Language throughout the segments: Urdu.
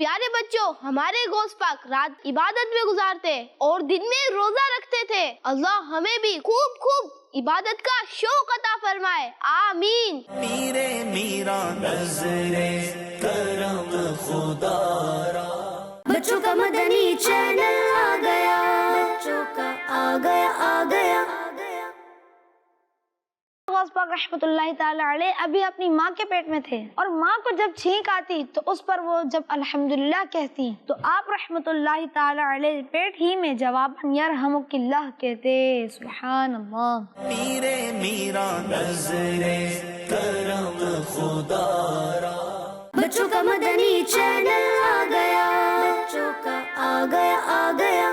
پیارے بچوں، ہمارے غوث پاک رات عبادت میں گزارتے اور دن میں روزہ رکھتے تھے۔ اللہ ہمیں بھی خوب خوب عبادت کا شوق عطا فرمائے، آمین۔ میرے میرا نظرے کرم خدا را، بچوں کا مدنی چینل آ گیا، بچوں کا آ گیا آ گیا۔ غوث پاک رحمۃ اللہ تعالی علیہ ابھی اپنی ماں کے پیٹ میں تھے، اور ماں کو جب چھینک آتی تو اس پر وہ جب الحمدللہ کہتی تو آپ رحمۃ اللہ تعالی علیہ پیٹ ہی میں جواباً یرحمک اللہ کہتے۔ سبحان اللہ۔ میرے میرا نظرے کرم خدا را، بچوں کا مدنی چینل آ گیا، بچوں کا آ گیا آ گیا۔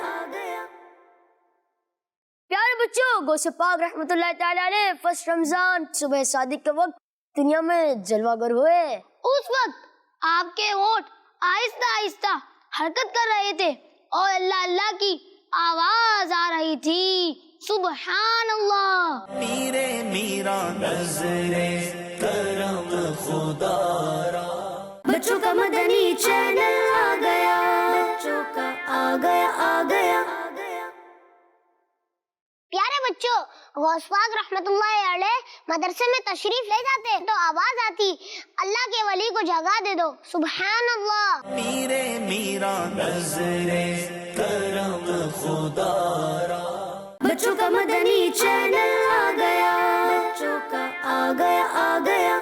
پیارے بچوں، غوث پاک رحمۃ اللہ تعالی علیہ فرسٹ رمضان صبح صادق کے وقت دنیا میں جلوہ گر ہوئے۔ اس وقت آپ کے ہونٹ آہستہ آہستہ حرکت کر رہے تھے اور اللہ اللہ کی آواز آ رہی تھی، سبحان اللہ۔ میرے میرا نظرے کرم خدا را، بچوں کا مدنی چینل آ گیا، بچوں کا آ گیا آ گیا۔ پیارے بچوں، غوث پاک رحمت اللہ علیہ مدرسے میں تشریف لے جاتے تو آواز آتی، اللہ کے ولی کو جگا دے دو، سبحان اللہ۔ میرے میرا نظرے کرم خدا را، بچوں کا مدنی چینل آ گیا، بچوں کا آ گیا آ گیا۔